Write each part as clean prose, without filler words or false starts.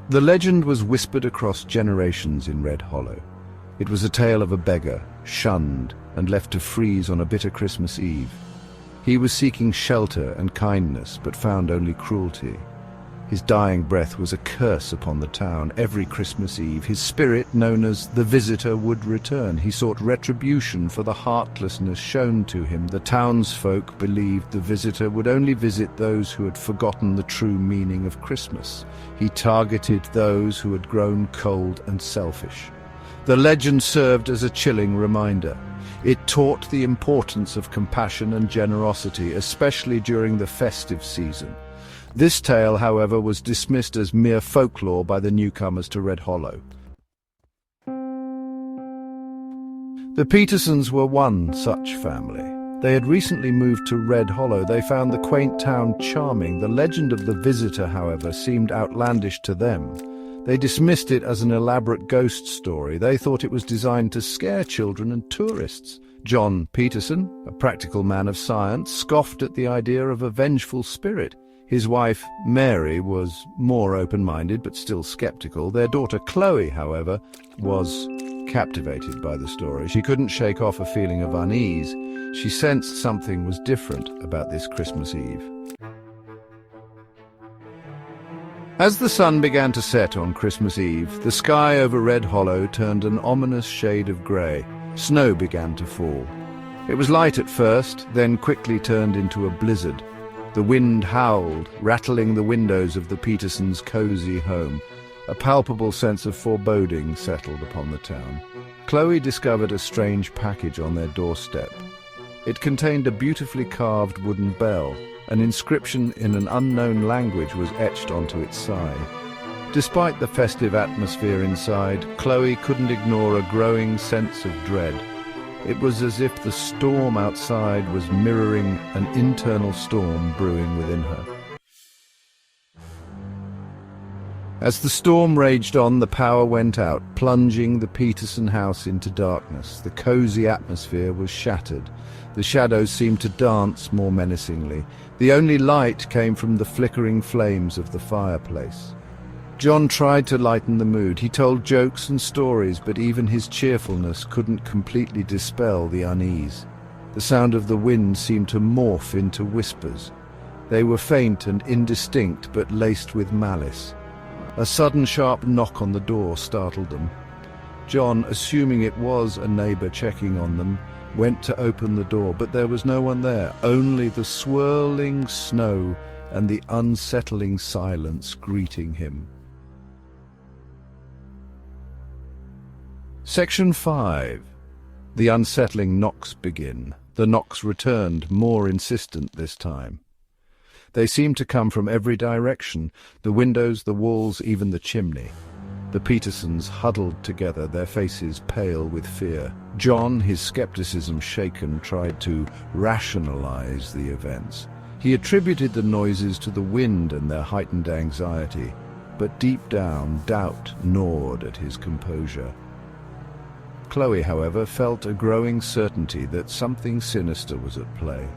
The legend was whispered across generations in Red Hollow. It was a tale of a beggar, shunned and left to freeze on a bitter Christmas Eve. He was seeking shelter and kindness, but found only cruelty. His dying breath was a curse upon the town. Every Christmas Eve, his spirit, known as the Visitor, would return. He sought retribution for the heartlessness shown to him. The townsfolk believed the Visitor would only visit those who had forgotten the true meaning of Christmas. He targeted those who had grown cold and selfish. The legend served as a chilling reminder. It taught the importance of compassion and generosity, especially during the festive season. This tale, however, was dismissed as mere folklore by the newcomers to Red Hollow. The Petersons were one such family. They had recently moved to Red Hollow. They found the quaint town charming. The legend of the Visitor, however, seemed outlandish to them. They dismissed it as an elaborate ghost story. They thought it was designed to scare children and tourists. John Peterson, a practical man of science, scoffed at the idea of a vengeful spirit. His wife, Mary, was more open-minded but still skeptical. Their daughter, Chloe, however, was captivated by the story. She couldn't shake off a feeling of unease. She sensed something was different about this Christmas Eve. As the sun began to set on Christmas Eve, the sky over Red Hollow turned an ominous shade of grey. Snow began to fall. It was light at first, then quickly turned into a blizzard. The wind howled, rattling the windows of the Petersons' cozy home. A palpable sense of foreboding settled upon the town. Chloe discovered a strange package on their doorstep. It contained a beautifully carved wooden bell. An inscription in an unknown language was etched onto its side. Despite the festive atmosphere inside, Chloe couldn't ignore a growing sense of dread. It was as if the storm outside was mirroring an internal storm brewing within her. As the storm raged on, the power went out, plunging the Peterson house into darkness. The cozy atmosphere was shattered. The shadows seemed to dance more menacingly. The only light came from the flickering flames of the fireplace. John tried to lighten the mood. He told jokes and stories, but even his cheerfulness couldn't completely dispel the unease. The sound of the wind seemed to morph into whispers. They were faint and indistinct, but laced with malice. A sudden sharp knock on the door startled them. John, assuming it was a neighbor checking on them, went to open the door, but there was no one there, only the swirling snow and the unsettling silence greeting him. Section 5. The unsettling knocks begin. The knocks returned, more insistent this time. They seemed to come from every direction, the windows, the walls, even the chimney. The Petersons huddled together, their faces pale with fear. John, his skepticism shaken, tried to rationalize the events. He attributed the noises to the wind and their heightened anxiety, but deep down, doubt gnawed at his composure. Chloe, however, felt a growing certainty that something sinister was at play.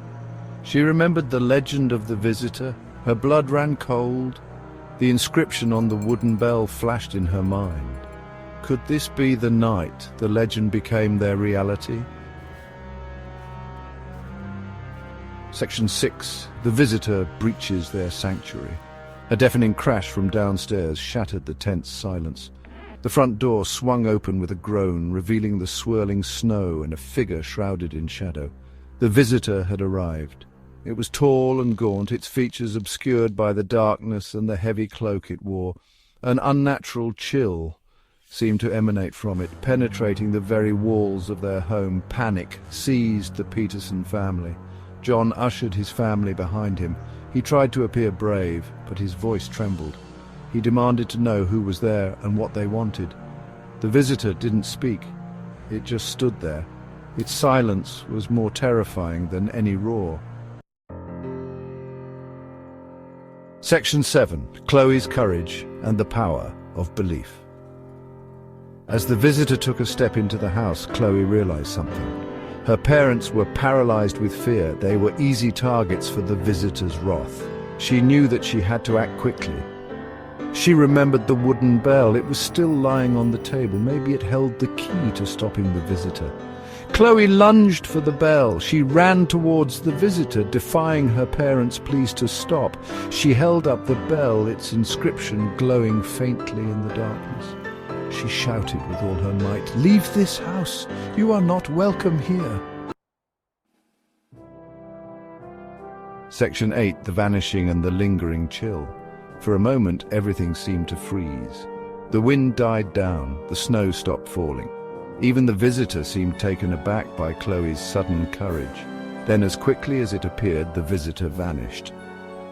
She remembered the legend of the Visitor. Her blood ran cold. The inscription on the wooden bell flashed in her mind. Could this be the night the legend became their reality? Section 6. The Visitor breaches their sanctuary. A deafening crash from downstairs shattered the tense silence. The front door swung open with a groan, revealing the swirling snow and a figure shrouded in shadow. The Visitor had arrived. It was tall and gaunt, its features obscured by the darkness and the heavy cloak it wore. An unnatural chill seemed to emanate from it, penetrating the very walls of their home. Panic seized the Peterson family. John ushered his family behind him. He tried to appear brave, but his voice trembled. He demanded to know who was there and what they wanted. The Visitor didn't speak. It just stood there. Its silence was more terrifying than any roar. Section 7. Chloe's Courage and the Power of Belief. As the Visitor took a step into the house, Chloe realized something. Her parents were paralyzed with fear. They were easy targets for the Visitor's wrath. She knew that she had to act quickly. She remembered the wooden bell. It was still lying on the table. Maybe it held the key to stopping the visitor. Chloe lunged for the bell. She ran towards the visitor, defying her parents' pleas to stop. She held up the bell, its inscription glowing faintly in the darkness. She shouted with all her might, "Leave this house! You are not welcome here!" Section 8. The vanishing and the lingering chill. For a moment, everything seemed to freeze. The wind died down, the snow stopped falling. Even the visitor seemed taken aback by Chloe's sudden courage. Then, as quickly as it appeared, the visitor vanished.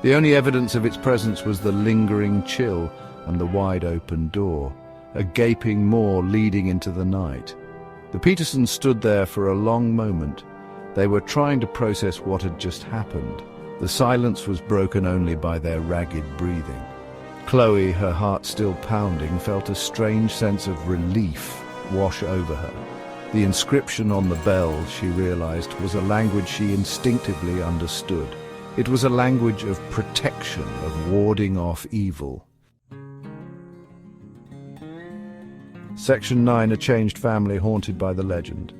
The only evidence of its presence was the lingering chill and the wide-open door, a gaping maw leading into the night. The Petersons stood there for a long moment. They were trying to process what had just happened. The silence was broken only by their ragged breathing. Chloe, her heart still pounding, felt a strange sense of relief wash over her. The inscription on the bell, she realized, was a language she instinctively understood. It was a language of protection, of warding off evil. Section 9. A changed family haunted by the legend.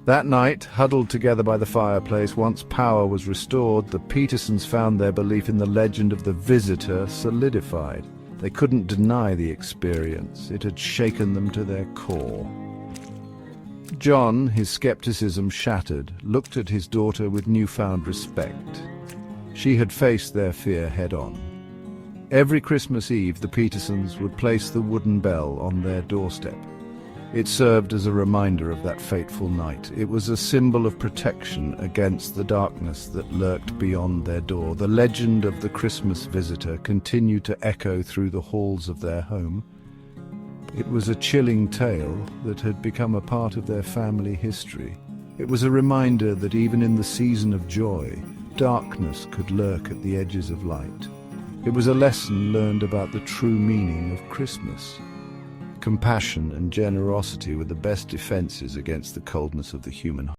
That night, huddled together by the fireplace, once power was restored, the Petersons found their belief in the legend of the visitor solidified. They couldn't deny the experience. It had shaken them to their core. John, his skepticism shattered, looked at his daughter with newfound respect. She had faced their fear head-on. Every Christmas Eve, the Petersons would place the wooden bell on their doorstep. It served as a reminder of that fateful night. It was a symbol of protection against the darkness that lurked beyond their door. The legend of the Christmas visitor continued to echo through the halls of their home. It was a chilling tale that had become a part of their family history. It was a reminder that even in the season of joy, darkness could lurk at the edges of light. It was a lesson learned about the true meaning of Christmas. Compassion and generosity were the best defenses against the coldness of the human heart.